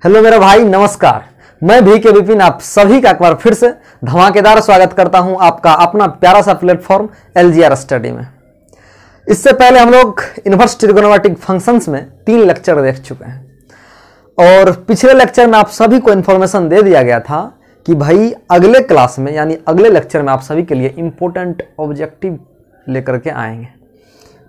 Hello मेरा भाई, नमस्कार। मैं भी के विपिन आप सभी का एक बार फिर से धमाकेदार स्वागत करता हूं आपका अपना प्यारा सा प्लेटफॉर्म LGR स्टडी में। इससे पहले हम लोग इनवर्स ट्रिगोनोमेट्रिक फंक्शंस में 3 लेक्चर देख चुके हैं और पिछले लेक्चर में आप सभी को इन्फॉर्मेशन दे दिया गया था कि भाई अगले क्लास में यानी अगले लेक्चर में आप सभी के लिए इंपॉर्टेंट ऑब्जेक्टिव लेकर के आएंगे।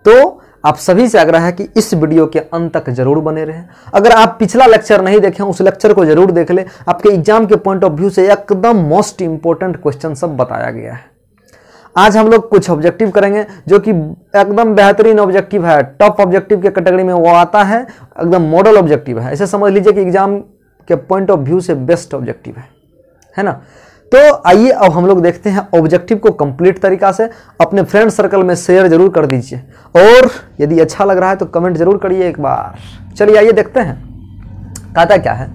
तो आप सभी से आग्रह है कि इस वीडियो के अंत तक जरूर बने रहें। अगर आप पिछला लेक्चर नहीं देखें उस लेक्चर को जरूर देख लें। आपके एग्जाम के पॉइंट ऑफ व्यू से एकदम मोस्ट इंपॉर्टेंट क्वेश्चन सब बताया गया है। आज हम लोग कुछ ऑब्जेक्टिव करेंगे जो कि एकदम बेहतरीन ऑब्जेक्टिव है, टॉप ऑब्जेक्टिव के कैटेगरी में वो आता है, एकदम मॉडल ऑब्जेक्टिव है। ऐसे समझ लीजिए कि एग्जाम के पॉइंट ऑफ व्यू से बेस्ट ऑब्जेक्टिव है ना। तो आइए अब हम लोग देखते हैं ऑब्जेक्टिव को कंप्लीट तरीका से। अपने फ्रेंड सर्कल में शेयर जरूर कर दीजिए और यदि अच्छा लग रहा है तो कमेंट जरूर करिए एक बार। चलिए आइए देखते हैं कहता क्या है।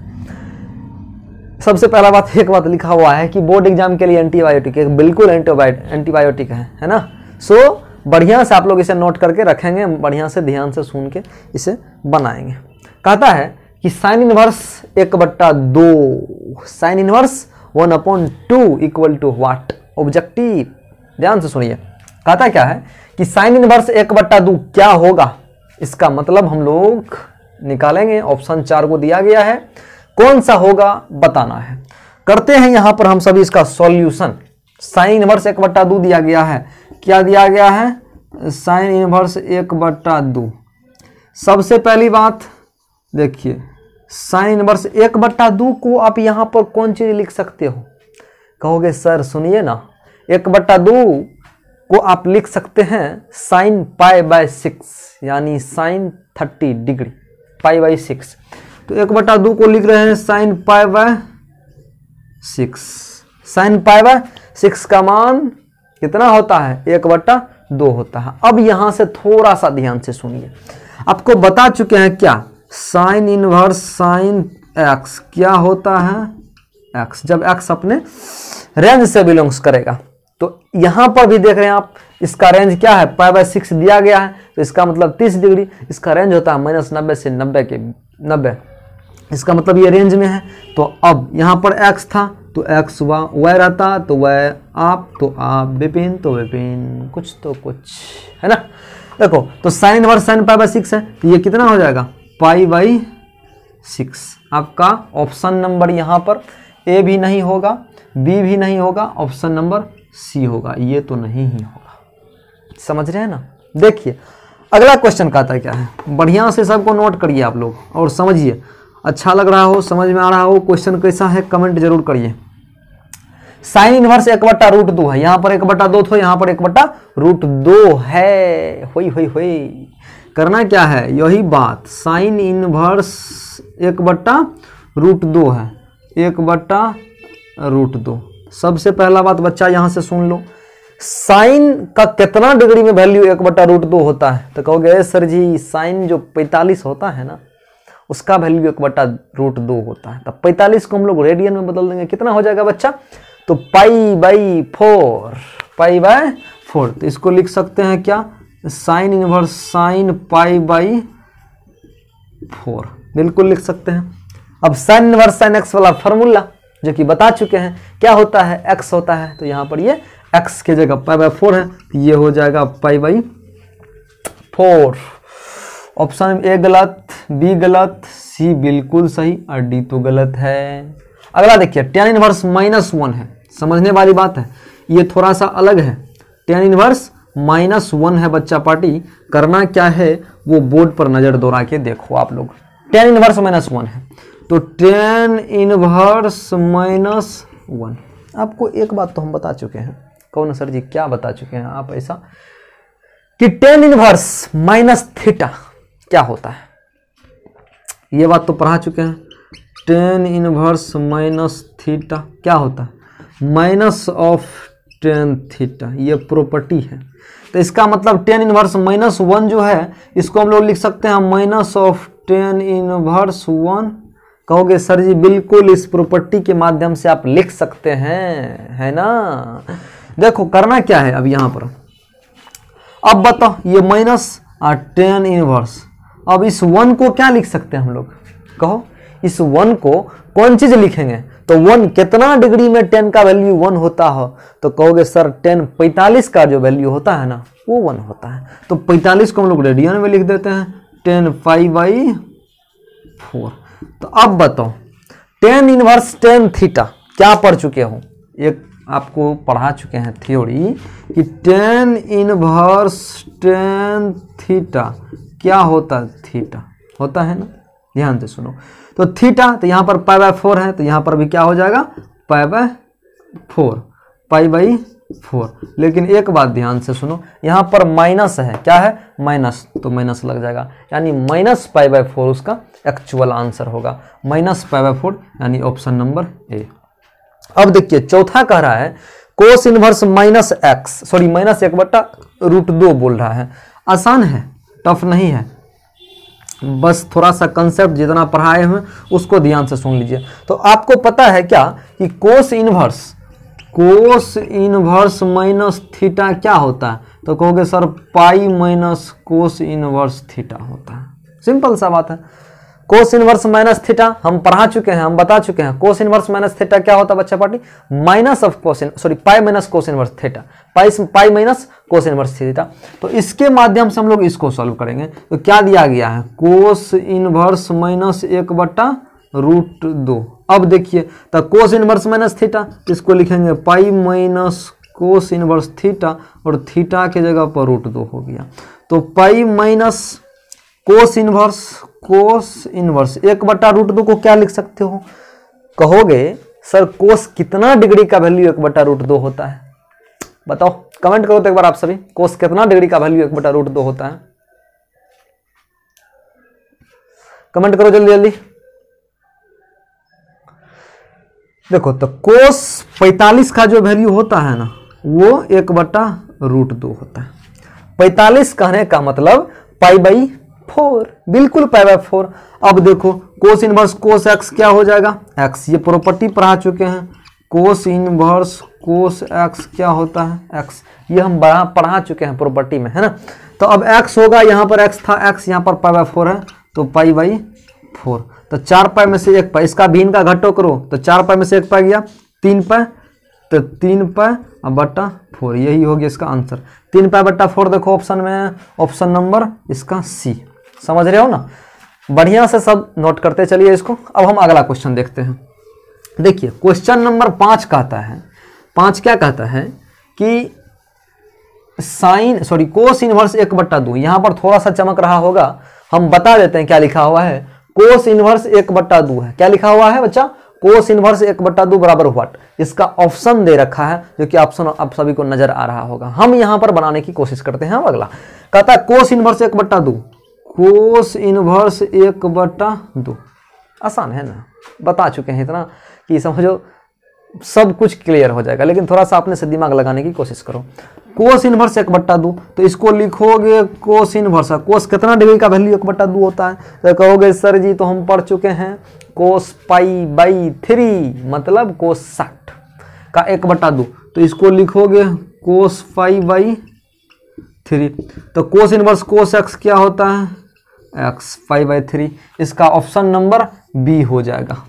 सबसे पहला बात, एक बात लिखा हुआ है कि बोर्ड एग्जाम के लिए एंटीबायोटिक, एक बिल्कुल एंटीबायोटिक है ना। सो बढ़िया से आप लोग इसे नोट करके रखेंगे, बढ़िया से ध्यान से सुन के इसे बनाएंगे। कहता है कि sine inverse 1/2, sine inverse 1/2 equal to what? Objective. ध्यान से सुनिए, कहता क्या है कि साइन इनवर्स 1/2 क्या होगा। इसका मतलब हम लोग निकालेंगे। ऑप्शन 4 को दिया गया है, कौन सा होगा बताना है। करते हैं यहां पर हम सभी इसका सॉल्यूशन। साइन इनवर्स 1/2 दिया गया है। क्या दिया गया है? Sign inverse 1/2। सबसे पहली बात देखिए, साइन इनवर्स 1/2 को आप यहां पर कौन चीज लिख सकते हो? कहोगे सर सुनिए ना, 1/2 को आप लिख सकते हैं साइन π/6 यानी साइन 30 डिग्री, π/6। तो 1/2 को लिख रहे हैं साइन π/6। साइन π/6 का मान कितना होता है? 1/2 होता है। अब यहां से थोड़ा सा ध्यान से सुनिए, आपको बता चुके हैं क्या साइन इनवर्स साइन x क्या होता है? x जब x अपने रेंज से बिलोंग्स करेगा। तो यहां पर भी देख रहे हैं आप, इसका रेंज क्या है? π/6 दिया गया है, तो इसका मतलब 30 डिग्री। इसका रेंज होता है -90 से 90। इसका मतलब ये रेंज में है। तो अब यहां पर x था तो x y रहता, तो y आप, तो आप विपिन, तो विपिन, कुछ तो कुछ है ना। देखो तो साइन इनवर्स साइन π/6 है, तो ये कितना हो जाएगा? π/6। आपका ऑप्शन नंबर यहां पर A भी नहीं होगा, B भी नहीं होगा, ऑप्शन नंबर C होगा। ये तो नहीं ही होगा। समझ रहे हैं ना। देखिए अगला क्वेश्चन कहता है क्या है, बढ़िया से सबको नोट करिए आप लोग और समझिए। अच्छा लग रहा हो, समझ में आ रहा हो, क्वेश्चन कैसा है कमेंट जरूर करिए। साइन इनवर्स 1/√2 है। यहाँ पर 1/2 था, यहाँ पर 1/√2 है। होई करना क्या है? यही बात, साइन इनवर्स 1/√2 है, 1/√2। सबसे पहला बात बच्चा यहां से सुन लो, साइन का कितना डिग्री में वैल्यू 1/√2 होता है? तो कहोगे सर जी साइन जो 45 होता है ना, उसका वैल्यू 1/√2 होता है। तो 45 को हम लोग रेडियन में बदल देंगे, कितना हो जाएगा बच्चा? तो π/4। तो इसको लिख सकते हैं क्या? साइन इनवर्स साइन π/4 बिल्कुल लिख सकते हैं। अब साइन इनवर्स साइन x वाला फॉर्मूला जो कि बता चुके हैं क्या होता है? x होता है। तो यहाँ पर ये x की जगह π/4 है, तो ये हो जाएगा π/4। ऑप्शन A गलत, B गलत, C बिल्कुल सही और D तो गलत है। अगला देखिए, tan इनवर्स -1 है। समझने वाली बात है, ये थोड़ा सा अलग है। tan इनवर्स -1 है बच्चा पार्टी। करना क्या है वो बोर्ड पर नजर दौड़ा के देखो आप लोग। tan इनवर्स -1 है, तो tan इनवर्स -1। आपको एक बात तो हम बता चुके हैं। कौन सर जी क्या बता चुके हैं आप? ऐसा कि tan इनवर्स -θ क्या होता है, ये बात तो पढ़ा चुके हैं। tan इनवर्स -θ क्या होता है? -tan θ, ये प्रॉपर्टी है। तो इसका मतलब tan इनवर्स -1 जो है, इसको हम लोग लिख सकते हैं -tan इनवर्स 1। कहोगे सर जी बिल्कुल इस प्रॉपर्टी के माध्यम से आप लिख सकते हैं, है ना। देखो करना क्या है अब यहां पर, अब बताओ ये माइनस tan इनवर्स। अब इस 1 को क्या लिख सकते हैं हम लोग? कहो इस 1 को कौन चीज लिखेंगे, तो 1 कितना डिग्री में 10 का वैल्यू 1 होता हो, तो कहोगे सर 10 45 का जो वैल्यू होता है ना वो 1 होता है। तो 45 को हम लोग रेडियन में लिख देते हैं 10 π/4। तो अब बताओ tan इनवर्स tan थीटा क्या पढ़ चुके हो, एक आपको पढ़ा चुके हैं थ्योरी कि tan इनवर्स tan थीटा क्या होता है, थीटा होता है ना, ध्यान से सुनो। तो थीटा तो यहाँ पर π/4 है, तो यहाँ पर भी क्या हो जाएगा π/4, लेकिन एक बात ध्यान से सुनो, यहाँ पर माइनस है, क्या है माइनस, तो माइनस लग जाएगा, यानी -π/4 उसका एक्चुअल आंसर होगा, -π/4 यानी ऑप्शन नंबर ए। अब देखिए चौथा कह रहा है कोस इनवर्स -1/√2 बोल रहा है। आसान है, टफ नहीं है, बस थोड़ा सा कंसेप्ट जितना पढ़ाए हुए उसको ध्यान से सुन लीजिए। तो आपको पता है क्या कि कोस इनवर्स माइनस थीटा क्या होता है, तो कहोगे सर पाई माइनस कोस इनवर्स थीटा होता है। सिंपल सा बात है। कोस इनवर्स माइनस थीटा हम पढ़ा चुके हैं, हम बता चुके हैं। कोस इनवर्स माइनस थीटा क्या होता है बच्चा पार्टी, पाई माइनस कोस इनवर्स थीटा, पाई माइनस कोस इनवर्स थीटा। तो इसके माध्यम से हम लोग इसको सॉल्व करेंगे। तो क्या दिया गया है, कोस इनवर्स माइनस 1/√2। अब देखिए तो कोस इनवर्स माइनस थीटा, इसको लिखेंगे पाई माइनस कोस इनवर्स थीटा, और थीटा के जगह पर √2 हो गया। तो पाई माइनस कोस इनवर्स 1/√2 को क्या लिख सकते हो, कहोगे सर कोस कितना डिग्री का वैल्यू 1/√2 होता है, बताओ कमेंट करो तो एक बार आप सभी, कोस कितना डिग्री का वैल्यू 1/√2 होता है, कमेंट करो जल्दी जल्दी। देखो तो कोस 45 का जो वैल्यू होता है ना वो 1/√2 होता है। 45 कहने का मतलब π/4, बिल्कुल π/4। अब देखो कोस इनवर्स कोस एक्स क्या हो जाएगा, एक्स, ये प्रॉपर्टी पढ़ा चुके हैं। कोस इनवर्स कोस एक्स क्या होता है, एक्स, ये हम पढ़ा चुके हैं प्रॉपर्टी में, है ना। तो अब एक्स होगा, यहाँ पर एक्स था, एक्स यहाँ पर π/4 है, तो π/4। तो 4 π में से 1 π, इसका भिन्न का घटो करो, तो 4 π में से 1 π गया 3 π, तो 3 π/4, यही हो गया इसका आंसर। 3 π/4 देखो ऑप्शन में, ऑप्शन नंबर इसका सी। समझ रहे हो ना, बढ़िया से सब नोट करते चलिए इसको। अब हम अगला क्वेश्चन देखते हैं। देखिए क्वेश्चन नंबर 5 कहता है, 5 क्या कहता है कि कोस इनवर्स 1/2। यहाँ पर थोड़ा सा चमक रहा होगा, हम बता देते हैं क्या लिखा हुआ है। कोस इनवर्स 1/2 है, क्या लिखा हुआ है बच्चा, कोस इनवर्स 1/2 बराबर व्हाट। इसका ऑप्शन दे रखा है, जो कि ऑप्शन आप सभी को नजर आ रहा होगा। हम यहाँ पर बनाने की कोशिश करते हैं। अगला कहता है कोस इनवर्स 1/2, कोस इनवर्स 1/2। आसान है ना, बता चुके हैं इतना कि समझो सब कुछ क्लियर हो जाएगा, लेकिन थोड़ा सा अपने से दिमाग लगाने की कोशिश करो। कोस इनवर्स 1/2, तो इसको लिखोगे कोस इनवर्स, कोस कितना डिग्री का वैल्यू 1/2 होता है, तो कहोगे सर जी तो हम पढ़ चुके हैं कोस π/3 मतलब कोस 60 का 1/2, तो इसको लिखोगे कोस π/3। तो कोस इनवर्स कोस एक्स क्या होता है, एक्स π/3। इसका ऑप्शन नंबर बी हो जाएगा,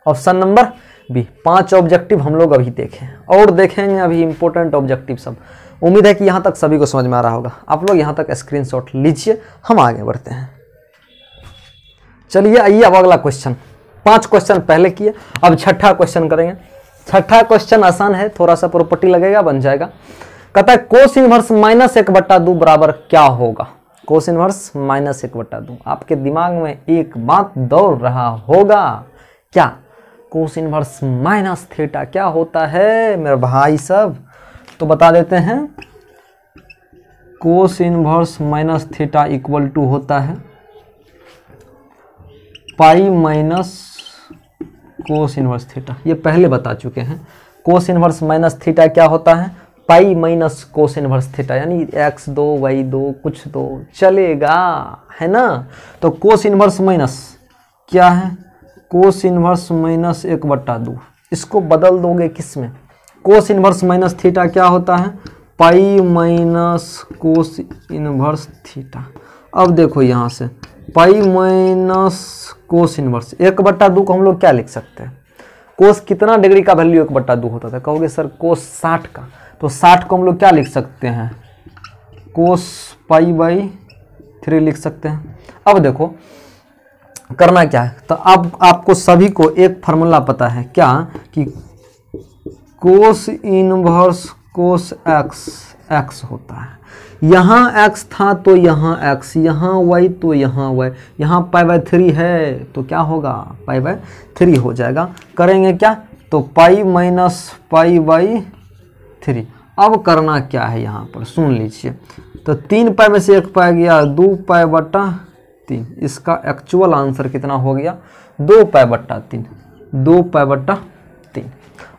ऑप्शन नंबर बी। 5 ऑब्जेक्टिव हम लोग अभी देखें और देखेंगे अभी इंपॉर्टेंट ऑब्जेक्टिव सब। उम्मीद है कि यहाँ तक सभी को समझ में आ रहा होगा। आप लोग यहाँ तक स्क्रीनशॉट लीजिए, हम आगे बढ़ते हैं। चलिए आइए अब अगला क्वेश्चन। 5 क्वेश्चन पहले किए, अब छठा क्वेश्चन करेंगे। छठा क्वेश्चन आसान है, थोड़ा सा प्रॉपर्टी लगेगा, बन जाएगा। कहता है कोस इनवर्स -1/2 बराबर क्या होगा। Cos inverse -1/2। आपके दिमाग में एक बात दौड़ रहा होगा, क्या कोस इनवर्स माइनस थीटा क्या होता है मेरे भाई सब, तो बता देते हैं। Cos inverse minus theta equal to होता है pi minus cos inverse theta. ये पहले बता चुके हैं। कोस इनवर्स माइनस थीटा क्या होता है, pi minus cos inverse theta, यानी x2 y2 कुछ तो चलेगा, है ना। तो कोस इनवर्स माइनस क्या है, कोस इनवर्स माइनस 1/2। इसको बदल दोगे किस में, कोस इनवर्स माइनस थीटा क्या होता है, pi minus cos inverse theta. अब देखो यहाँ से पाई माइनस कोस इनवर्स 1/2 को हम लोग क्या लिख सकते हैं? कोस कितना डिग्री का वैल्यू 1/2 होता था? कहोगे सर कोस 60 का, तो 60 को हम लोग क्या लिख सकते हैं? कोस π/3 लिख सकते हैं। अब देखो करना क्या है, तो अब आपको सभी को एक फार्मूला पता है क्या, कि कोस इनवर्स कोस x होता है। यहाँ x था तो यहाँ x, यहाँ y तो यहाँ y, यहाँ π/3 है तो क्या होगा? π/3 हो जाएगा। करेंगे क्या, तो पाई माइनस π/3। अब करना क्या है यहाँ पर सुन लीजिए, तो 3 पाई में से 1 पाई गया, 2 π/3। इसका एक्चुअल आंसर कितना हो गया? 2 π/3, 2 π/3।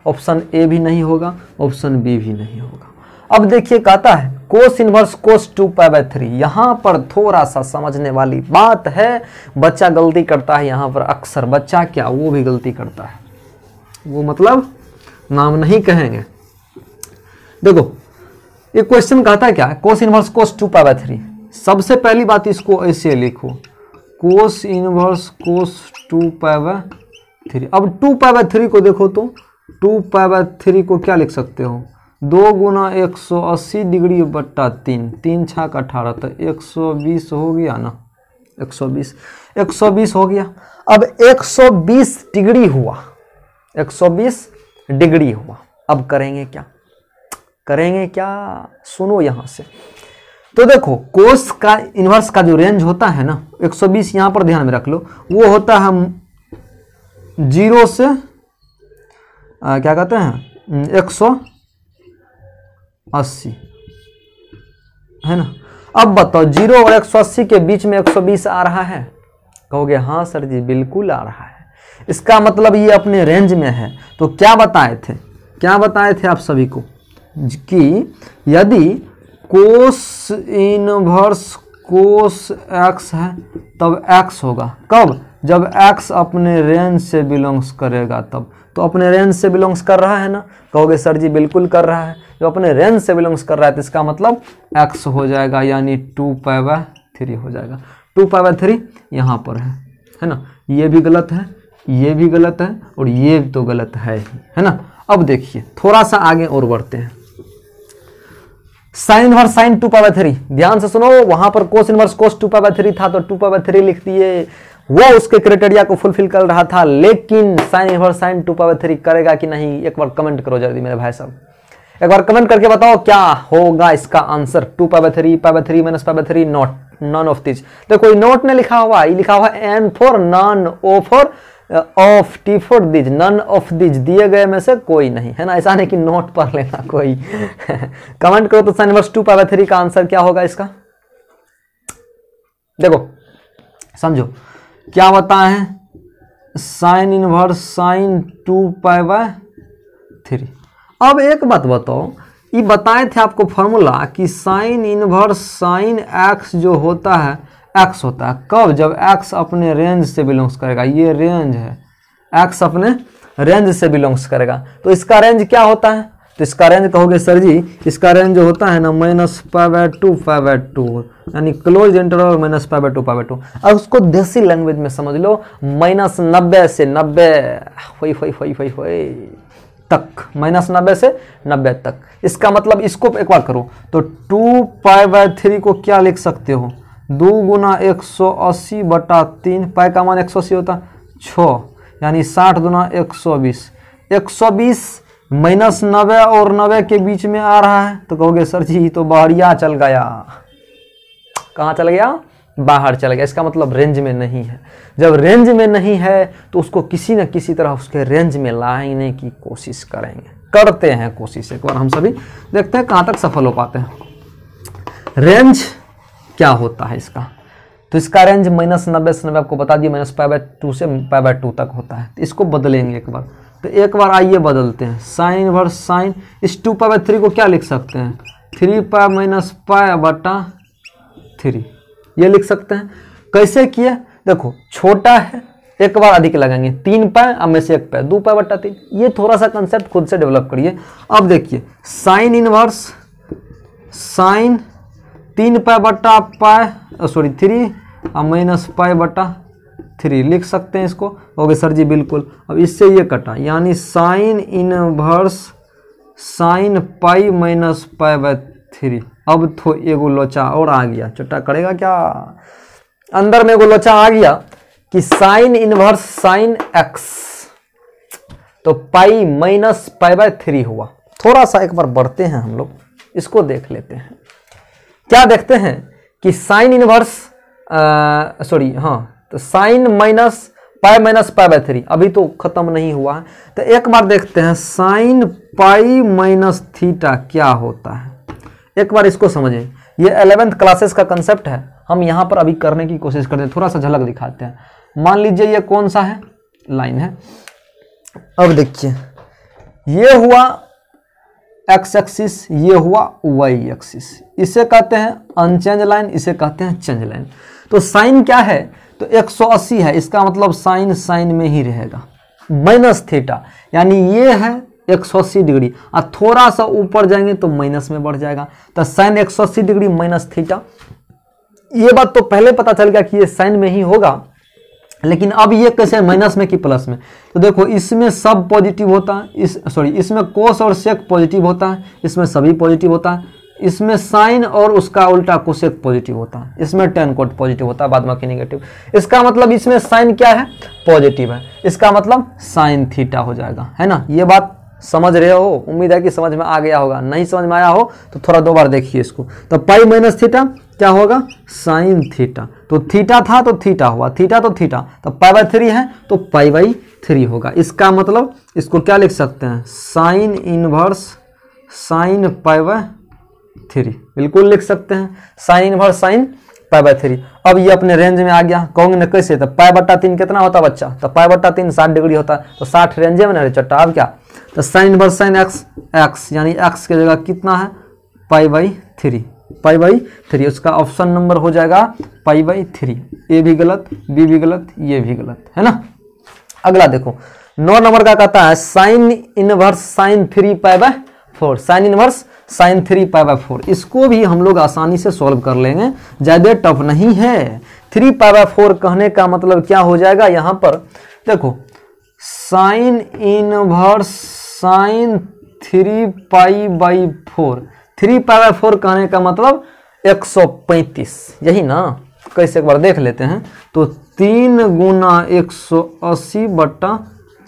ऑप्शन ए भी नहीं होगा, ऑप्शन बी भी नहीं होगा। अब देखिए कहता है कोस इनवर्स कोस 2 π/3। यहाँ पर थोड़ा सा समझने वाली बात है, बच्चा गलती करता है यहाँ पर अक्सर। बच्चा क्या, वो भी गलती करता है, वो मतलब नाम नहीं कहेंगे। देखो ये क्वेश्चन कहता क्या है, कोस इनवर्स कोस 2 π/3। सबसे पहली बात इसको ऐसे लिखो, कोस इनवर्स कोस 2 π/3। अब 2 π/3 को देखो तो 2 π/3 को क्या लिख सकते हो? 2 गुना 180 डिग्री बट्टा 3, 3 छाक 18, तो 120 हो गया ना, 120 हो गया। अब 120 डिग्री हुआ, 120 डिग्री हुआ। अब करेंगे क्या, करेंगे क्या, सुनो यहाँ से। तो देखो कोस का इनवर्स का जो रेंज होता है ना, 120 यहाँ पर ध्यान में रख लो, वो होता है 0 से क्या कहते हैं 180, है ना। अब बताओ 0 और 180 के बीच में 120 आ रहा है? कहोगे हाँ सर जी बिल्कुल आ रहा है। इसका मतलब ये अपने रेंज में है। तो क्या बताए थे, क्या बताए थे आप सभी को, कि यदि कोस इनवर्स कोस x है तब x होगा कब? जब x अपने रेंज से बिलोंग्स करेगा तब। तो अपने रेंज से बिलोंग्स कर रहा है ना? कहोगे सर जी बिल्कुल कर रहा है। जो अपने रेंज से बिलोंग्स कर रहा है तो इसका मतलब x हो जाएगा, यानी 2 π/3 हो जाएगा। 2 π/3 यहाँ पर है ना। ये भी गलत है, ये भी गलत है, और ये तो गलत है ना। अब देखिए थोड़ा सा आगे और बढ़ते हैं। साइन इनवर्स साइन 2 π/3, ध्यान से सुनो। वहां पर कोस इनवर्स कोस 2 π/3 था तो 2 π/3 लिख दिए, वो उसके क्राइटेरिया को फुलफिल कर रहा था। लेकिन साइन इनवर्स साइन 2 π/3 करेगा कि नहीं, एक बार कमेंट करो जल्दी मेरे भाई साहब, एक बार कमेंट करके बताओ क्या होगा इसका answer. 2 π/3 π/3 minus π/3 not, none of this. देखो नोट ने लिखा हुआ, ये लिखा हुआ N for none, O for of, T for these, none of these, दिए गए में से कोई नहीं, है ना। ऐसा नहीं कि नोट पर लेना कोई। कमेंट करो तो साइन इनवर्स 2 π/3 का आंसर क्या होगा इसका। देखो समझो क्या बताए हैं, साइन इनवर्स साइन 2 π/3। अब एक बात बताओ, ये बताए थे आपको फॉर्मूला कि साइन इनवर्स साइन x जो होता है x होता है कब? जब x अपने रेंज से बिलोंग्स करेगा। ये रेंज है, x अपने रेंज से बिलोंग्स करेगा। तो इसका रेंज क्या होता है? तो इसका रेंज कहोगे सर जी, इसका रेंज जो होता है ना -π/2 यानी क्लोज इंटरवल -π/2 अब उसको देसी लैंग्वेज में समझ लो, -90 से 90 तक, -90 से 90 तक। इसका मतलब इसको एक बार करो तो 2 π/3 को क्या लिख सकते हो, 2 गुना 180 बटा 3, पाई का मान 180 होता 6, यानी 60 गुना 120। 120 -90 और 90 के बीच में आ रहा है तो कहोगे सर जी तो बाहरिया चल गया। कहाँ चल गया? बाहर चल गया। इसका मतलब रेंज में नहीं है। जब रेंज में नहीं है तो उसको किसी न किसी तरह उसके रेंज में लाने की कोशिश करेंगे, करते हैं कोशिश। एक बार हम सभी देखते हैं कहाँ तक सफल हो पाते हैं। रेंज क्या होता है इसका, तो इसका रेंज -90 से 90 आपको बता दिया, -π/2 से π/2 तक होता है। तो इसको बदलेंगे एक बार, तो एक बार आइए बदलते हैं। साइन इनवर्स साइन, इस 2 π/3 को क्या लिख सकते हैं, 3π - π/3 ये लिख सकते हैं। कैसे किए, देखो छोटा है, एक बार अधिक लगाएंगे, 3 π अब में से 1 π, 2 π/3। ये थोड़ा सा कंसेप्ट खुद से डेवलप करिए। अब देखिए साइन इनवर्स साइन 3π/π 3 और माइनस पाई बटा 3 लिख सकते हैं इसको। हो गए सर जी बिल्कुल। अब इससे ये कटा, यानी sine inverse sign pi minus pi bye 3। अब तो एगो लोचा और आ गया, चट्टा करेगा क्या, अंदर में एगो लोचा आ गया कि साइन इनवर्स साइन एक्स, तो पाई माइनस पाई बाय 3 हुआ। थोड़ा सा एक बार बढ़ते हैं हम लोग, इसको देख लेते हैं। क्या देखते हैं कि साइन इनवर्स तो साइन माइनस पाई बाय 3 अभी तो खत्म नहीं हुआ है, तो एक बार देखते हैं साइन पाई माइनस थीटा क्या होता है। एक बार इसको समझें, ये 11th क्लासेस का कंसेप्ट है, हम यहाँ पर अभी करने की कोशिश करते हैं, थोड़ा सा झलक दिखाते हैं। मान लीजिए ये कौन सा है, लाइन है। अब देखिए ये हुआ एक्स एक्सिस, ये हुआ वाई एक्सिस, इसे कहते हैं अनचेंज लाइन, इसे कहते हैं चेंज लाइन। तो साइन क्या है, तो 180 है, इसका मतलब साइन साइन में ही रहेगा, माइनस थीटा यानी ये है 180 डिग्री, और थोड़ा सा ऊपर जाएंगे तो माइनस में बढ़ जाएगा, तो साइन 180 डिग्री माइनस थीटा। ये बात तो पहले पता चल गया कि ये साइन में ही होगा, लेकिन अब ये कैसे माइनस में कि प्लस में। तो देखो इसमें सब पॉजिटिव होता है, इसमें कोस और सेक पॉजिटिव होता है, इसमें सभी पॉजिटिव होता है, इसमें साइन और उसका उल्टा कोसेक पॉजिटिव होता है, इसमें टेन कोट पॉजिटिव होता है, बाद बाकी नेगेटिव। इसका मतलब इसमें साइन क्या है, पॉजिटिव है, इसका मतलब साइन थीटा हो जाएगा, है ना। ये बात समझ रहे हो, उम्मीद है कि समझ में आ गया होगा, नहीं समझ में आया हो तो थोड़ा दो बार देखिए इसको। तो पाई माइनस थीटा क्या होगा, साइन थीटा, तो थीटा था तो थीटा हुआ, थीटा तो थीटा, तो पाई बाय 3 है तो पाई बाई 3 होगा। इसका मतलब इसको क्या लिख सकते हैं, sign inverse sine pi by 3 बिल्कुल लिख सकते हैं, sign inverse sine pi by 3। अब ये अपने रेंज में आ गया, कहोगे ना कैसे, तो पाई बट्टा 3 कितना होता है बच्चा, तो पाई बट्टा 3 60 डिग्री होता है, तो 60 रेंज में ना चट्टा। अब क्या, तो sign inverse sine x, x यानी एक्स की जगह कितना है, पाई बाई 3, पाई बाई 3, उसका ऑप्शन नंबर हो जाएगा पाई बाई 3। ए भी गलत, बी भी गलत, ये भी गलत, है ना। अगला देखो 9 नंबर का कहता है sign inverse sign 3 pi by 4, sign inverse sign 3 pi by 4। इसको भी हम लोग आसानी से सॉल्व कर लेंगे, ज़्यादा टफ नहीं है। 3 पाई बाय 4 कहने का मतलब क्या हो जाएगा, यहाँ पर देखो sign inverse sign 3 pi by 4, 3 pi by 4 कहने का मतलब 135, यही ना। कैसे एक बार देख लेते हैं, तो 3 गुना 180 बट्टा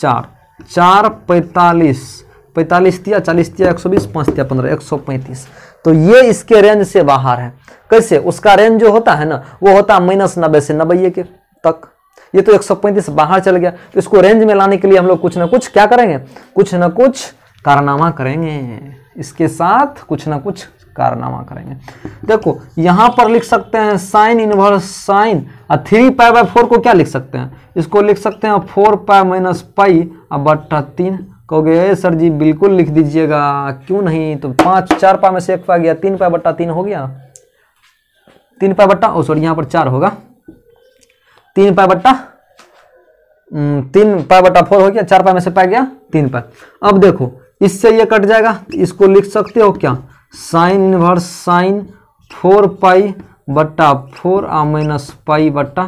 4, 4 45, 45 तिया 40 तिया 120, 5 तिया 15, 135। तो ये इसके रेंज से बाहर है। कैसे, उसका रेंज जो होता है ना वो होता है -90 से 90 के तक, ये तो 135 बाहर चल गया। तो इसको रेंज में लाने के लिए हम लोग कुछ ना कुछ क्या करेंगे, कुछ ना कुछ कारनामा करेंगे, इसके साथ कुछ ना कुछ कारनामा करेंगे। देखो यहाँ पर लिख सकते हैं साइन इनवर्स साइन, और 3 पाई बाय 4 को क्या लिख सकते हैं, इसको लिख सकते हैं 4 पाई माइनस पाई बट्टा 3। कहोगे सर जी बिल्कुल लिख दीजिएगा, क्यों नहीं, तो 4 पाई में से 1 पाई गया, 3 पाई बट्टा 3 हो गया, 3 पाई बट्टा यहाँ पर 4 होगा, 3 पाई बट्टा 4 हो गया, 4 पाई में से पाई गया 3 पाई। अब देखो इससे ये कट जाएगा, इसको लिख सकते हो क्या, साइन इनवर्स साइन 4 पाई बट्टा 4 माइनस पाई बट्टा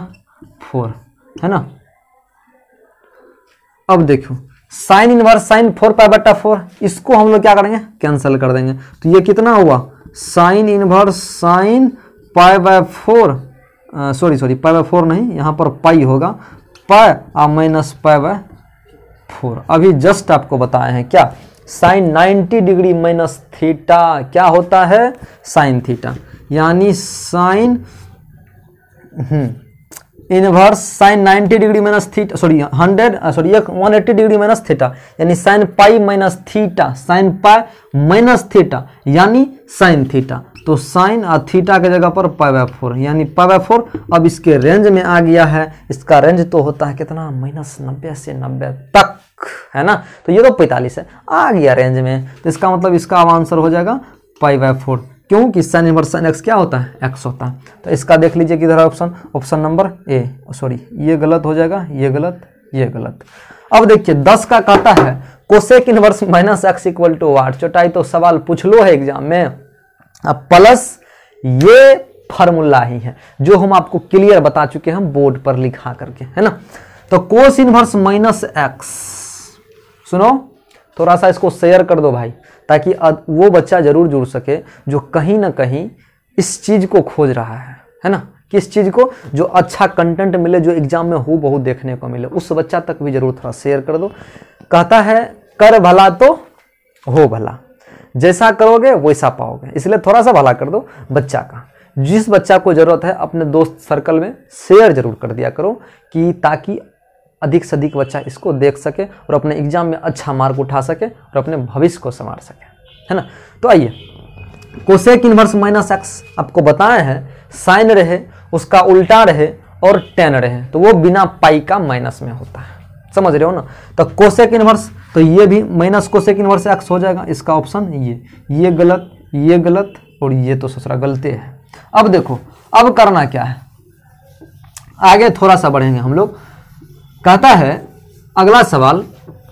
4, है ना। अब देखो साइन इनवर्स साइन 4 पाई बट्टा 4, इसको हम लोग क्या करेंगे, कैंसिल कर देंगे। तो ये कितना हुआ, sign inverse sine pi by 4, sorry pi by 4 नहीं, यहाँ पर पाई होगा, पाई माइनस पाई बाय 4। अभी जस्ट आपको बताए हैं क्या, साइन 90 डिग्री माइनस थीटा क्या होता है, साइन थीटा, यानी sine inverse sine 90 degree minus theta, 180 degree minus theta, यानी sine pi minus theta, sine pi minus theta यानी साइन थीटा। तो साइन और थीटा के जगह पर पाई बाय 4, यानी पाई बाय 4 अब इसके रेंज में आ गया है। इसका रेंज तो होता है कितना, -90 से 90 तक, है ना। तो ये तो 45 है, आ गया रेंज में, तो इसका मतलब इसका आंसर हो जाएगा पाई बाय 4, क्योंकि साइन इनवर्स साइन एक्स क्या होता है, एक्स होता है। तो इसका देख लीजिए किधर है ऑप्शन नंबर ए, ये गलत हो जाएगा, ये गलत, ये गलत। अब देखिए 10 का कहता है cosec inverse minus x equal to what. चौटाई तो सवाल पूछ लो है एग्जाम में। अब प्लस ये फार्मूला ही है जो हम आपको क्लियर बता चुके हैं बोर्ड पर लिखा करके, है ना। तो कोस इनवर्स माइनस एक्स, सुनो थोड़ा सा इसको शेयर कर दो भाई, ताकि वो बच्चा जरूर जुड़ सके जो कहीं ना कहीं इस चीज को खोज रहा है ना। किस चीज को? जो अच्छा कंटेंट मिले, जो एग्जाम में हो बहुत देखने को मिले, उस बच्चा तक भी जरूर थोड़ा शेयर कर दो। कहता है कर भला तो हो भला, जैसा करोगे वैसा पाओगे, इसलिए थोड़ा सा भला कर दो बच्चा का। जिस बच्चा को जरूरत है अपने दोस्त सर्कल में शेयर जरूर कर दिया करो, कि ताकि अधिक से अधिक बच्चा इसको देख सके और अपने एग्जाम में अच्छा मार्क उठा सके और अपने भविष्य को संवार सके, है ना। तो आइए, कोसेक इनवर्स माइनस एक्स आपको बताए हैं, साइन रहे उसका उल्टा रहे और टेन रहे तो वो बिना पाई का माइनस में होता है, समझ रहे हो ना। तो कोसेक इनवर्स, तो ये भी माइनस कोसेक इनवर्स एक्स हो जाएगा, इसका ऑप्शन ये गलत और ये तो ससुरा गलती है। अब देखो अब करना क्या है, आगे थोड़ा सा बढ़ेंगे हम लोग। कहता है अगला सवाल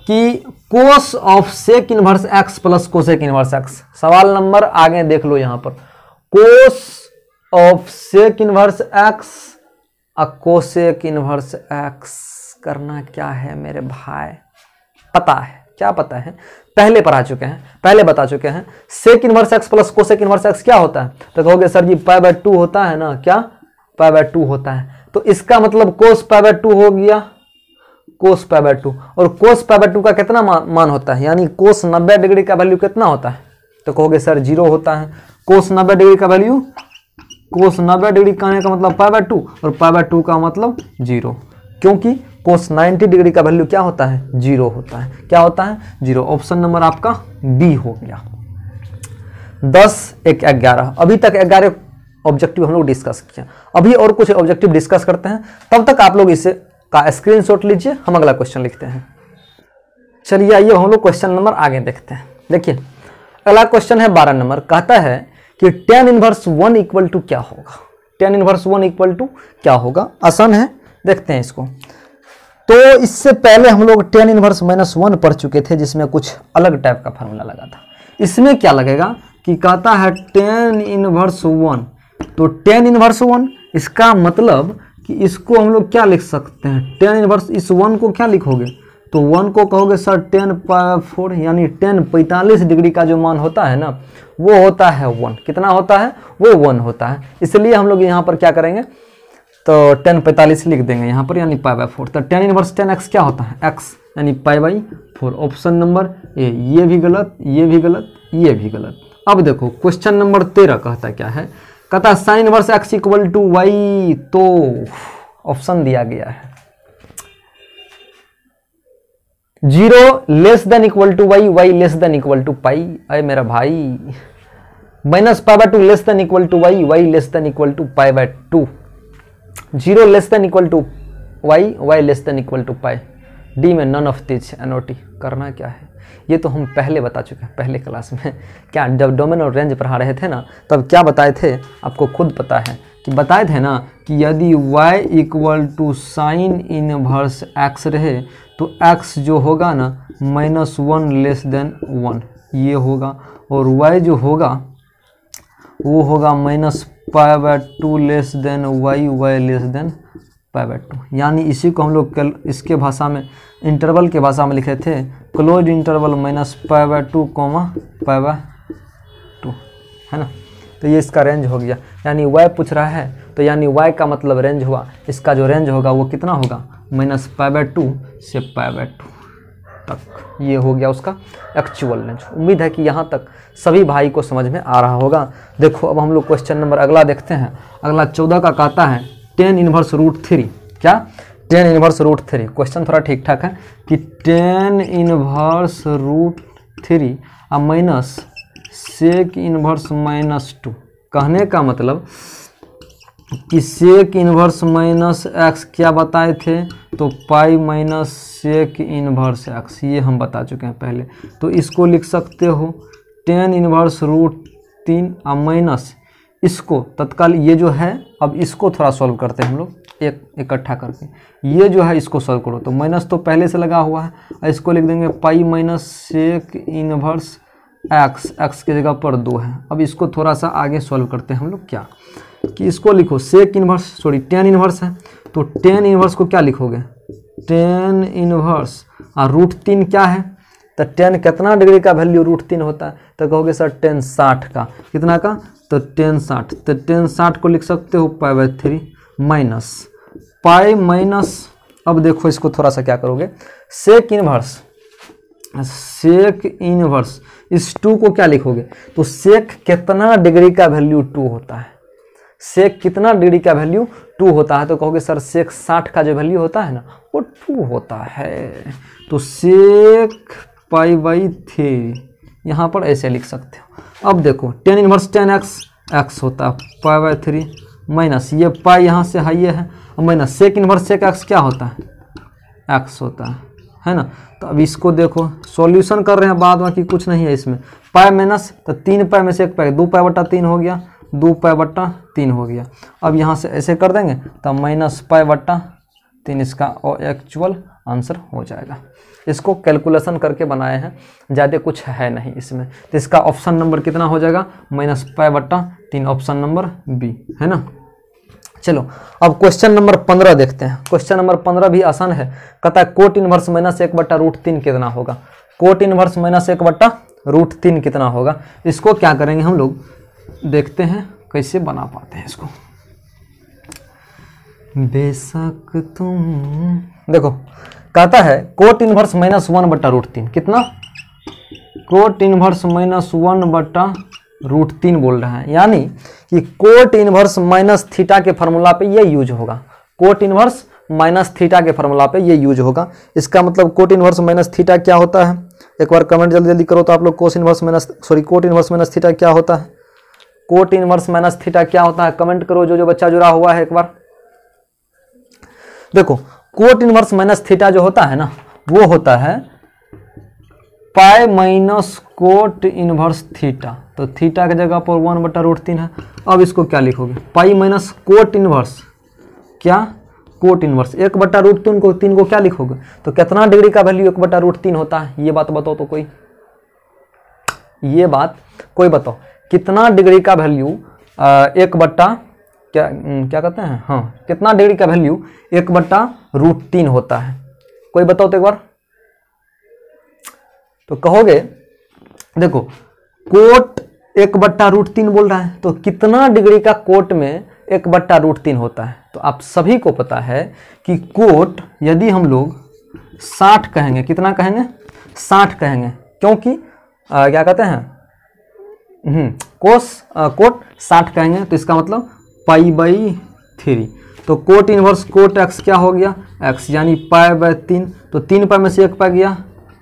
कि cos of sec inverse x plus cosec inverse x. सवाल नंबर आगे देख लो, यहां पर cos of sec inverse x और कोसेक इनवर्स एक्स करना क्या है मेरे भाई? पता है क्या? पता है, पहले पढ़ा चुके हैं, पहले बता चुके हैं। Sec inverse x plus cosec inverse x क्या होता है? तो कहोगे सर जी पाई बाय 2 होता है ना, क्या पाई बाय 2 होता है, तो इसका मतलब कोस पाई बाय 2 हो गया, कोस पाई बाय 2। और कोस पाई बाय 2 का कितना मान होता है, यानी कोस 90 डिग्री का वैल्यू कितना होता है? तो कहोगे सर 0 होता है। कोस 90 डिग्री का वैल्यू, कोस 90 डिग्री कहने का मतलब पाई बाय 2 और पाई बाय 2 का मतलब 0, क्योंकि कोस 90 डिग्री का वैल्यू क्या होता है? 0 होता है। क्या होता है? 0। ऑप्शन नंबर आपका बी हो गया। 10 1 11, अभी तक 11 ऑब्जेक्टिव हम लोग डिस्कस किया, अभी और कुछ ऑब्जेक्टिव डिस्कस करते हैं, तब तक आप लोग इसे का स्क्रीनशॉट लीजिए, हम अगला क्वेश्चन लिखते हैं। चलिए आइए हम लोग क्वेश्चन नंबर आगे देखते हैं। देखिए अगला क्वेश्चन है 12 नंबर। कहता है कि tan इनवर्स 1 इक्वल टू क्या होगा? tan इनवर्स 1 इक्वल टू क्या होगा? आसान है, देखते हैं इसको। तो इससे पहले हम लोग tan इनवर्स माइनस 1 पढ़ चुके थे, जिसमें कुछ अलग टाइप का फार्मूला लगा था। इसमें क्या लगेगा कि कहता है tan इनवर्स 1, तो tan इनवर्स 1 इसका मतलब कि इसको हम लोग क्या लिख सकते हैं? tan इनवर्स इस 1 को क्या लिखोगे? तो 1 को कहोगे सर tan पाई 4, यानी tan 45 डिग्री का जो मान होता है ना, वो होता है 1। कितना होता है? वो 1 होता है। इसलिए हम लोग यहाँ पर क्या करेंगे, तो tan 45 लिख देंगे यहाँ पर, यानी पाई बाय 4। तो tan इनवर्स tan x क्या होता है? x, यानी pi by 4। Option number A, ये भी गलत, ये भी गलत, ये भी गलत। अब देखो क्वेश्चन नंबर 13 कहता क्या है? कहता sine inverse x equal to y, तो ऑप्शन दिया गया है 0 less than equal to y, y less than equal to pi. अरे मेरा भाई, minus pi by 2 less than equal to y, y less than equal to pi by 2, 0 less than equal to y, y less than equal to pi. D में none of this NOT. करना क्या है ये तो हम पहले बता चुके हैं, पहले क्लास में। क्या जब डोमेन और रेंज पढ़ा रहे थे ना, तब क्या बताए थे आपको खुद पता है, कि बताए थे ना कि यदि y equal to sine inverse x रहे तो x जो होगा ना -1 लेस देन 1 ये होगा, और y जो होगा वो होगा pi by 2 less than y, y less than pi by 2। यानी इसी को हम लोग कल इसके भाषा में, इंटरवल के भाषा में लिखे थे close interval pi by 2 pi by 2, है ना। तो ये इसका रेंज हो गया, यानी y पूछ रहा है तो यानी y का मतलब रेंज हुआ, इसका जो रेंज होगा वो कितना होगा? पाई बाय 2 से पाई बाय 2 तक। ये हो गया उसका एक्चुअल रेंज। उम्मीद है कि यहाँ तक सभी भाई को समझ में आ रहा होगा। देखो अब हम लोग क्वेश्चन नंबर अगला देखते हैं। अगला 14 का कहता है tan इनवर्स रूट 3। क्या? tan inverse root 3। क्वेश्चन थोड़ा ठीक ठाक है कि tan इनवर्स रूट 3 और माइनस सेक इनवर्स -2। कहने का मतलब कि सेक इनवर्स माइनस एक्स क्या बताए थे? तो pi minus sec inverse x, ये हम बता चुके हैं पहले। तो इसको लिख सकते हो tan इनवर्स रूट 3 और माइनस इसको तत्काल, ये जो है अब इसको थोड़ा सॉल्व करते हैं हम लोग एक इकट्ठा करके। ये जो है इसको सॉल्व करो, तो माइनस तो पहले से लगा हुआ है, और इसको लिख देंगे pi minus sec inverse x, x की जगह पर 2 है। अब इसको थोड़ा सा आगे सॉल्व करते हैं हम लोग। क्या कि इसको लिखो sec inverse, sorry tan inverse है, तो टेन इनवर्स को क्या लिखोगे, टेन इनवर्स और √3 क्या है, तो टेन कितना डिग्री का वैल्यू √3 होता है, तो कहोगे सर टेन 60 का, कितना का, तो टेन 60, तो टेन 60 को लिख सकते हो π/3 माइनस पाई माइनस, अब देखो इसको थोड़ा सा क्या करोगे, सेक इनवर्स इस 2 को क्या लिखोगे, तो सेक कितना डिग्री का वैल्यू 2 होता है, सेक कितना डिग्री का वैल्यू 2 होता है, तो कहोगे सर सेक 60 का जो वैल्यू होता है ना वो 2 होता है, तो सेक π/3 यहाँ पर ऐसे लिख सकते हो। अब देखो टेन इनवर्स 10x x होता है π/3 माइनस ये पाई यहाँ से हाई है और minus sec inverse sec x क्या होता है, x होता है ना। तो अब इसको देखो सॉल्यूशन कर रहे हैं, बाद बाकी कुछ नहीं है इसमें, पाई माइनस, तो 3 पाई में से 1 पाई 2 π/3 हो गया, 2 π/3 हो गया। अब यहाँ से ऐसे कर देंगे तो माइनस π/3 इसका एक्चुअल आंसर हो जाएगा। इसको कैलकुलेशन करके बनाए हैं, ज़्यादा कुछ है नहीं इसमें, तो इसका ऑप्शन नंबर कितना हो जाएगा, माइनस π/3, ऑप्शन नंबर बी, है ना। चलो अब क्वेश्चन नंबर 15 देखते हैं। क्वेश्चन नंबर 15 भी आसान है, कहता है कोट इनवर्स माइनस 1/√3 कितना होगा, कोट इनवर्स माइनस 1/√3 कितना होगा। इसको क्या करेंगे हम लोग, देखते हैं कैसे बना पाते हैं इसको। बेशक तुम देखो, कहता है कोट इनवर्स माइनस 1/√3 कितना, कोट इनवर्स माइनस 1/√3 बोल रहा है, यानी कि कोट इनवर्स माइनस थीटा के फार्मूला पे ये यूज होगा, कोट इनवर्स माइनस थीटा के फार्मूला पे ये यूज होगा। इसका मतलब कोट इनवर्स माइनस थीटा क्या होता है, एक बार कमेंट जल्दी जल्दी करो तो आप लोग, कोट इनवर्स माइनस थीटा क्या होता है, कोट इनवर्स माइनस थीटा क्या होता है, कमेंट करो जो बच्चा जुड़ा हुआ है एक बार। देखो कोट इनवर्स माइनस थीटा जो होता है ना वो होता है pi minus cot inverse theta, तो थीटा की जगह पर 1/√3 है। अब इसको क्या लिखोगे, पाई माइनस कोट इनवर्स, क्या कोट इनवर्स 1/√3 को क्या लिखोगे, तो कितना डिग्री का वैल्यू 1/√3 होता है, ये बात बताओ तो कोई, ये बात कोई बताओ, कितना डिग्री का वैल्यू क्या कहते हैं, हाँ कितना डिग्री का वैल्यू 1/√3 होता है, कोई बताओ तो एक बार। तो कहोगे देखो कोट 1/√3 बोल रहा है, तो कितना डिग्री का कोट में 1/√3 होता है, तो आप सभी को पता है कि कोट यदि हम लोग 60 कहेंगे, कितना कहेंगे 60 कहेंगे, क्योंकि क्या कहते हैं कोट 60 कहेंगे, तो इसका मतलब π/3, तो कोट इनवर्स कोट x क्या हो गया x, यानी π/3, तो 3 पाई में से 1 पाई गया,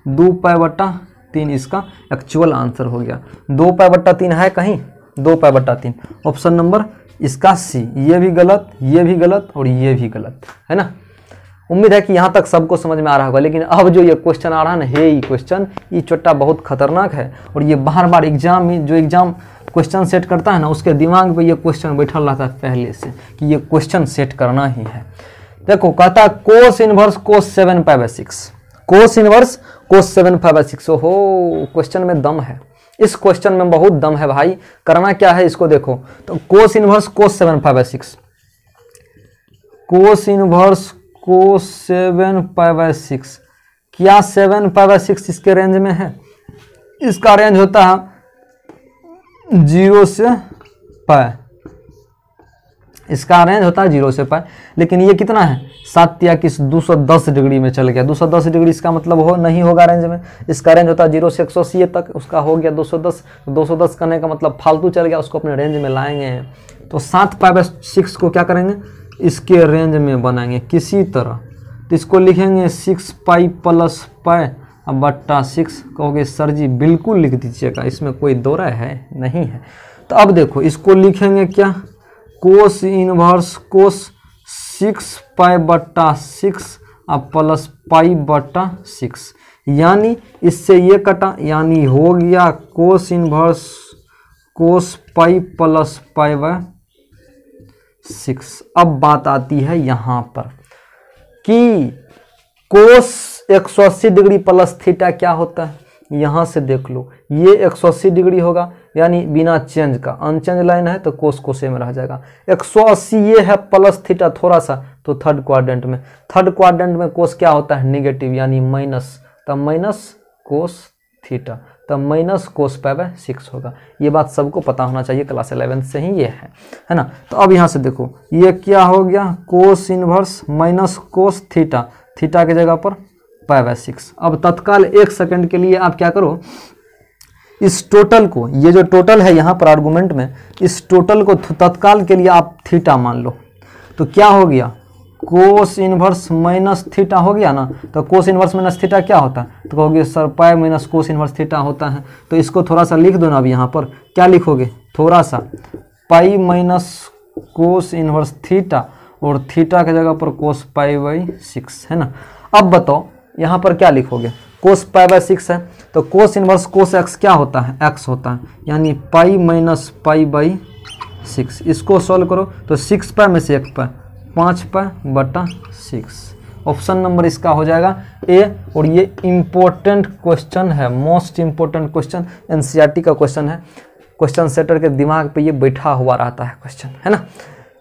2 π/3 इसका एक्चुअल आंसर हो गया। 2 π/3 है कहीं, 2 π/3, ऑप्शन नंबर इसका सी, ये भी गलत, ये भी गलत और ये भी गलत, है ना। उम्मीद है कि यहाँ तक सबको समझ में आ रहा होगा, लेकिन अब जो ये क्वेश्चन आ रहा है ना, ये क्वेश्चन ये चोट्टा बहुत खतरनाक है, और ये बार बार एग्जाम में जो एग्जाम क्वेश्चन सेट करता है ना उसके दिमाग पे ये क्वेश्चन बैठा रहता है पहले से कि ये क्वेश्चन सेट करना ही है। देखो कहता है कोस इनवर्स कोस 7 π/6, कोस इनवर्स कोस 7 π/6, ओहो क्वेश्चन में दम है, इस क्वेश्चन में बहुत दम है भाई। करना क्या है इसको देखो, तो कोस इनवर्स कोस 7 π/6, कोस इनवर्स कोस 7 π/6, क्या 7 π/6 इसके रेंज में है, इसका रेंज होता है 0 से पाई, इसका रेंज होता है 0 से पाई, लेकिन ये कितना है 7 या किस 210 डिग्री में चल गया, 210 डिग्री इसका मतलब हो नहीं होगा रेंज में, इसका रेंज होता है 0 से 180 तक, उसका हो गया 210, 210 करने का मतलब फालतू चल गया, उसको अपने रेंज में लाएंगे। तो 7 π/6 को क्या करेंगे, इसके रेंज में बनाएंगे किसी तरह, तो इसको लिखेंगे 6 पाई प्लस पाई अब बट्टा 6, कहोगे सर जी बिल्कुल लिख दीजिएगा, इसमें कोई दो राय है नहीं है। तो अब देखो इसको लिखेंगे क्या, कोस इनवर्स कोस 6 π/6 अब प्लस π/6, यानी इससे ये कटा, यानी हो गया कोस इनवर्स कोस पाई प्लस π/6। अब बात आती है यहाँ पर कि कोस 180 डिग्री प्लस थीटा क्या होता है, यहाँ से देख लो, ये 180 डिग्री होगा, यानी बिना चेंज का, अनचेंज लाइन है तो कोस कोसे में रह जाएगा। 180 ये है प्लस थीटा थोड़ा सा, तो थर्ड क्वाड्रेंट में, थर्ड क्वाड्रेंट में कोस क्या होता है नेगेटिव यानी माइनस, तब माइनस कोस थीटा, तब माइनस कोस π/6 होगा। ये बात सबको पता होना चाहिए, क्लास 11 से ही ये है ना। तो अब यहाँ से देखो ये क्या हो गया, कोस inverse minus cos theta, theta की जगह पर π/6। अब तत्काल 1 सेकंड के लिए आप क्या करो, इस टोटल को, ये जो टोटल है यहाँ पर आर्गुमेंट में, इस टोटल को तत्काल के लिए आप थीटा मान लो। तो क्या हो गया, कोस इनवर्स माइनस थीटा हो गया ना। तो कोस इनवर्स माइनस थीटा क्या होता है, तो कहोगे सर पाई माइनस कोस इनवर्स थीटा होता है। तो इसको थोड़ा सा लिख दो ना। अब यहाँ पर क्या लिखोगे, थोड़ा सा पाई माइनस कोस इनवर्स थीटा और थीटा की जगह पर कोस π/6 है ना। अब बताओ यहाँ पर क्या लिखोगे, कोस π/6 है तो कोस इनवर्स कोस एक्स क्या होता है, एक्स होता है, यानी पाई माइनस π/6। इसको सॉल्व करो तो 6π में से 1π, 5π/6। ऑप्शन नंबर इसका हो जाएगा ए। और ये इंपॉर्टेंट क्वेश्चन है, मोस्ट इंपॉर्टेंट क्वेश्चन, एनसीईआरटी का क्वेश्चन है। क्वेश्चन सेटर के दिमाग पे ये बैठा हुआ रहता है क्वेश्चन, है ना।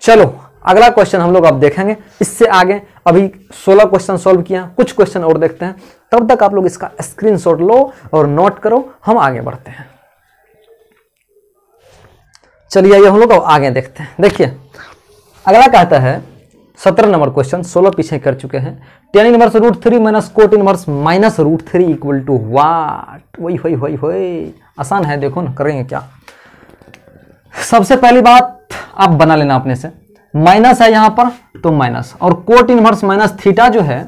चलो अगला क्वेश्चन हम लोग अब देखेंगे। इससे आगे अभी 16 क्वेश्चन सॉल्व किया, कुछ क्वेश्चन और देखते हैं। तब तक आप लोग इसका स्क्रीनशॉट लो और नोट करो, हम आगे बढ़ते हैं। चलिए आइए हम लोग अब आगे देखते हैं। देखिए अगला कहता है 17 नंबर क्वेश्चन, 16 पीछे कर चुके हैं। tan inverse √3 minus cot inverse minus √3 equal to what. वही आसान है, देखो ना करेंगे क्या। सबसे पहली बात आप बना लेना अपने से, माइनस है यहाँ पर तो माइनस, और कोट इनवर्स माइनस थीटा जो है,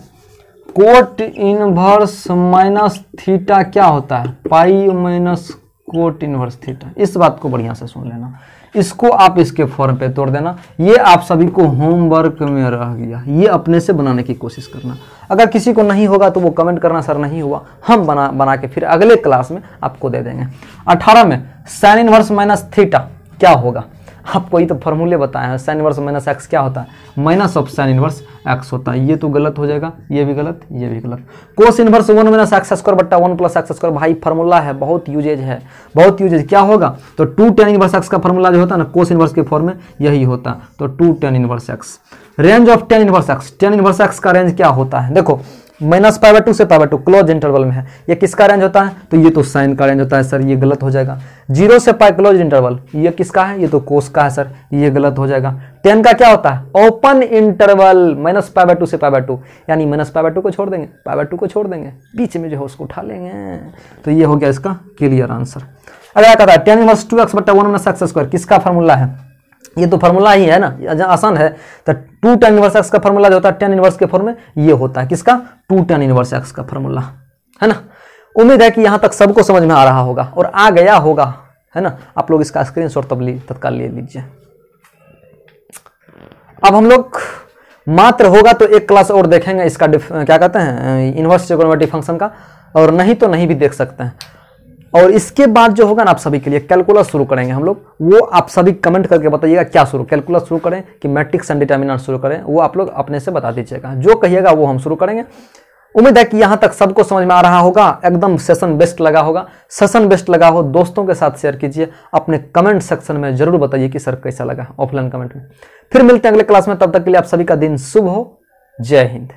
कोट इनवर्स माइनस थीटा क्या होता है, pi minus cot inverse theta. इस बात को बढ़िया से सुन लेना, इसको आप इसके फॉर्म पे तोड़ देना। ये आप सभी को होमवर्क में रह गया, ये अपने से बनाने की कोशिश करना। अगर किसी को नहीं होगा तो वो कमेंट करना सर नहीं हुआ, हम बना के फिर अगले क्लास में आपको दे देंगे। 18 में साइन इनवर्स माइनस थीटा क्या होगा, आपको ये तो फॉर्मूले बताए हैं। साइन इनवर्स माइनस एक्स क्या होता है, minus of sine inverse x होता है। ये तो गलत हो जाएगा, ये भी गलत, ये भी गलत। Cos inverse 1 minus x square बट्टा 1 प्लस एक्स स्क्वायर, भाई फार्मूला है, बहुत यूजेज है, बहुत यूजेज। क्या होगा, तो 2 tan इनवर्स एक्स का फार्मूला जो होता है ना कोस इनवर्स के फॉर्म में, यही होता है। तो 2 tan inverse x. Range of tan inverse x, tan inverse x का रेंज क्या होता है, देखो -π/2 से π/2 क्लोज इंटरवल में है। ये किसका रेंज होता है, तो ये तो साइन का रेंज होता है सर, ये गलत हो जाएगा। 0 से π क्लोज इंटरवल, ये किसका है, ये तो कोस का है सर, ये गलत हो जाएगा। 10 का क्या होता है, ओपन इंटरवल, -π/2 से π/2, यानी -π/2 को छोड़ देंगे, π/2 को छोड़ देंगे, बीच में जो है उसको उठा लेंगे। तो ये हो गया इसका क्लियर आंसर। अगला कहता है tan इनवर्स 2x बट्टा 1 माइनस एक्स स्क्वायर, किसका फार्मूला है, ये तो फार्मूला ही है ना, आसान है। तो 2 tan इनवर्स एक्स का फार्मूला जो होता है tan इनवर्स के फॉर्म में, ये होता है किसका, 2 tan इनवर्स एक्स का फार्मूला, है ना। उम्मीद है कि यहां तक सबको समझ में आ रहा होगा और आ गया होगा, है ना। आप लोग इसका स्क्रीनशॉट तत्काल ले लीजिए। अब हम लोग मात्र होगा तो एक क्लास और देखेंगे इसका क्या कहते हैं, इनवर्स ट्रिगोनोमेट्री फंक्शन का, और नहीं तो नहीं भी देख सकते हैं। और इसके बाद जो होगा ना आप सभी के लिए कैलकुलस शुरू करेंगे हम लोग। वो आप सभी कमेंट करके बताइएगा क्या शुरू, कैलकुलस शुरू करें कि मैट्रिक्स एंड डिटर्मिनेंट शुरू करें, वो आप लोग अपने से बता दीजिएगा। जो कहिएगा वो हम शुरू करेंगे। उम्मीद है कि यहाँ तक सबको समझ में आ रहा होगा, एकदम सेशन बेस्ट लगा होगा। सेशन बेस्ट लगा हो दोस्तों के साथ शेयर कीजिए, अपने कमेंट सेक्शन में जरूर बताइए कि सर कैसा लगा, ऑफलाइन कमेंट में। फिर मिलते हैं अगले क्लास में, तब तक के लिए आप सभी का दिन शुभ हो। जय हिंद।